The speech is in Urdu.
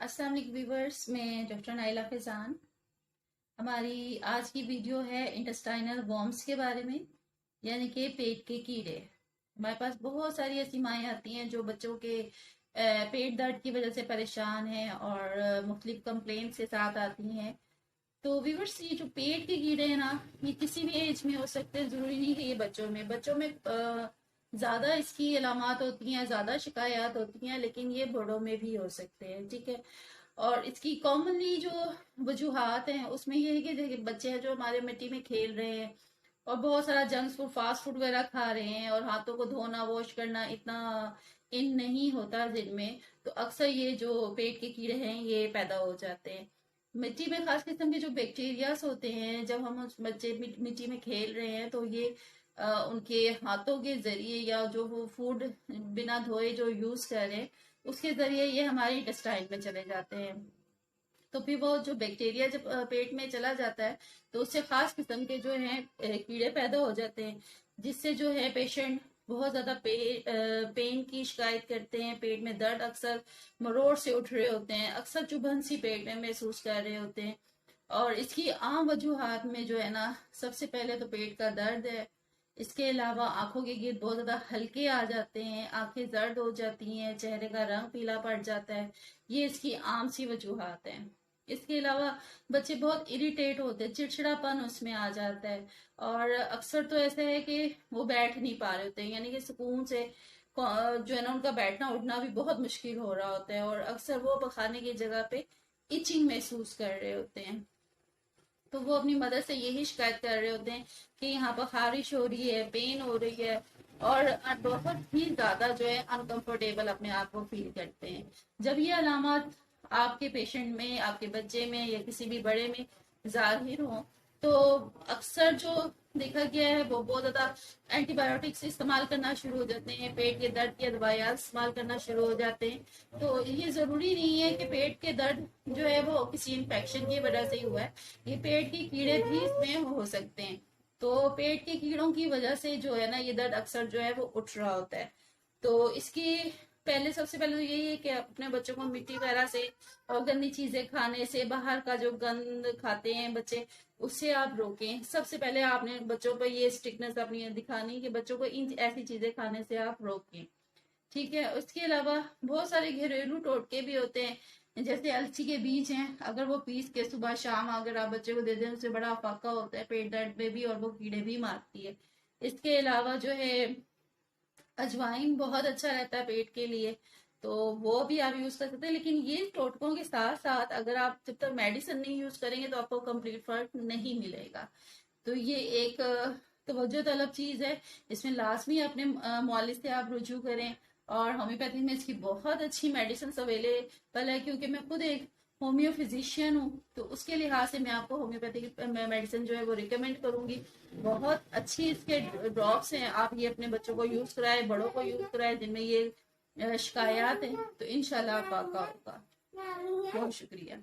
السلام علیکم ویورز، میں ڈاکٹر نائلہ فیضان۔ ہماری آج کی ویڈیو ہے انٹسٹائنل ورمز کے بارے میں، یعنی کہ پیٹ کے کیڑے۔ ہمارے پاس بہت ساری ایسی مائیں آتی ہیں جو بچوں کے پیٹ درد کی وجہ سے پریشان ہیں اور مختلف کمپلینٹس کے ساتھ آتی ہیں۔ تو ویورز، یہ جو پیٹ کے کیڑے ہیں نا، یہ کسی بھی ایج میں ہو سکتے ہیں، ضروری نہیں کہ یہ بچوں میں زیادہ اس کی علامات ہوتی ہیں، زیادہ شکایات ہوتی ہیں، لیکن یہ بڑوں میں بھی ہو سکتے ہیں، ٹھیک ہے۔ اور اس کی کامنلی جو وجوہات ہیں اس میں یہ ہے کہ دیکھیں، بچے ہیں جو ہمارے مٹی میں کھیل رہے ہیں اور بہت سارا جنک فوڈ، فاسٹ فوڈ وغیرہ کھا رہے ہیں، اور ہاتھوں کو دھونا، واش کرنا اتنا ان نہیں ہوتا دن میں، تو اکثر یہ جو پیٹ کے کیڑے ہیں یہ پیدا ہو جاتے ہیں۔ مٹی میں خاص قسم کے جو بیکٹیریاز ہوتے ہیں، جب ہم اس بچے مٹی میں کھیل رہے ہیں تو یہ ان کے ہاتھوں کے ذریعے یا جو وہ فوڈ بنا دھوئے جو یوز کر رہے ہیں اس کے ذریعے یہ ہماری انٹسٹائن میں چلے جاتے ہیں۔ تو پھر وہ جو بیکٹیریا جب پیٹ میں چلا جاتا ہے تو اس سے خاص قسم کے جو ہیں کیڑے پیدا ہو جاتے ہیں، جس سے جو ہے پیشنٹ بہت زیادہ پین کی شکایت کرتے ہیں، پیٹ میں درد اکثر مروڑ سے اٹھ رہے ہوتے ہیں، اکثر چبھن سی پیٹ میں محسوس کر رہے ہوتے ہیں۔ اور اس کی عام وجوہات میں جو ہے نا، سب سے پہلے تو پیٹ کا درد ہے۔ اس کے علاوہ آنکھوں کے گرد بہت زیادہ ہلکے آ جاتے ہیں، آنکھیں زرد ہو جاتی ہیں، چہرے کا رنگ پیلا پڑ جاتا ہے، یہ اس کی عام سی وجوہات ہیں۔ اس کے علاوہ بچے بہت اریٹیٹ ہوتے ہیں، چڑچڑا پن اس میں آ جاتا ہے، اور اکثر تو ایسا ہے کہ وہ بیٹھ نہیں پا رہے ہوتے ہیں، یعنی کہ سکون سے جو ہے نا ان کا بیٹھنا اٹھنا بھی بہت مشکل ہو رہا ہوتا ہے، اور اکثر وہ پخانے کی جگہ پہ ایچنگ محسوس کر رہے ہوتے ہیں۔ تو وہ اپنی مدر سے یہی شکایت کر رہے ہوتے ہیں کہ یہاں پر خارش ہو رہی ہے، پین ہو رہی ہے، اور بہت ہی زیادہ جو ہے انکمفرٹیبل اپنے آپ کو فیل کرتے ہیں۔ جب یہ علامات آپ کے پیشنٹ میں، آپ کے بچے میں یا کسی بھی بڑے میں ظاہر ہوں تو اکثر جو دیکھا گیا ہے وہ بہت زیادہ اینٹی بایوٹکس استعمال کرنا شروع ہو جاتے ہیں، پیٹ کے درد کی دوائیاں استعمال کرنا شروع ہو جاتے ہیں۔ تو یہ ضروری نہیں ہے کہ پیٹ کے درد جو ہے وہ کسی انفیکشن کی وجہ سے ہی ہوا ہے، یہ پیٹ کے کیڑے بھی اس میں ہو سکتے ہیں۔ تو پیٹ کے کیڑوں کی وجہ سے جو ہے نا یہ درد اکثر جو ہے وہ اٹھ رہا ہوتا ہے۔ تو اس کی سب سے پہلے تو یہی ہے کہ اپنے بچوں کو مٹی وغیرہ سے اور گندی چیزیں کھانے سے، باہر کا جو گند کھاتے ہیں بچے، اس سے آپ روکیں۔ سب سے پہلے آپ نے بچوں پر یہ اسٹرکٹنس اپنی دکھانی کہ بچوں کو ان ایسی چیزیں کھانے سے آپ روکیں، ٹھیک ہے۔ اس کے علاوہ بہت سارے گھریلو ٹوٹکے بھی ہوتے ہیں، جیسے الچی کے بیج ہیں، اگر وہ پیس کے صبح شام اگر آپ بچے کو دے دیں، اس سے بڑا فائدہ ہوتا ہے پیٹ درد میں بھی، اور وہ کیڑے بھی مارتی ہے۔ اس کے علاوہ جو ہے اجوائن بہت اچھا رہتا ہے پیٹ کے لیے، تو وہ بھی آپ یوز کر سکتے ہیں، لیکن یہ ٹوٹکوں کے ساتھ ساتھ اگر آپ جب تک میڈیسن نہیں یوز کریں گے تو آپ کو کمپلیٹ فرق نہیں ملے گا۔ تو یہ ایک توجہ طلب چیز ہے، اس میں لازمی اپنے معالج سے آپ رجوع کریں، اور ہومیوپیتھی میں اس کی بہت اچھی میڈیسنس اویلیبل ہے، کیونکہ میں خود ایک ہومیو فزیشین ہوں، تو اس کے لحاظ سے میں آپ کو ہومیوپیتھی میڈیسن جو ہے وہ ریکمینڈ کروں گی۔ بہت اچھی اس کے ڈراپس ہیں، آپ یہ اپنے بچوں کو یوز کرائے، بڑوں کو یوز کرائے جن میں یہ شکایات ہیں، تو انشاءاللہ آپ کا ہوگا۔ بہت شکریہ۔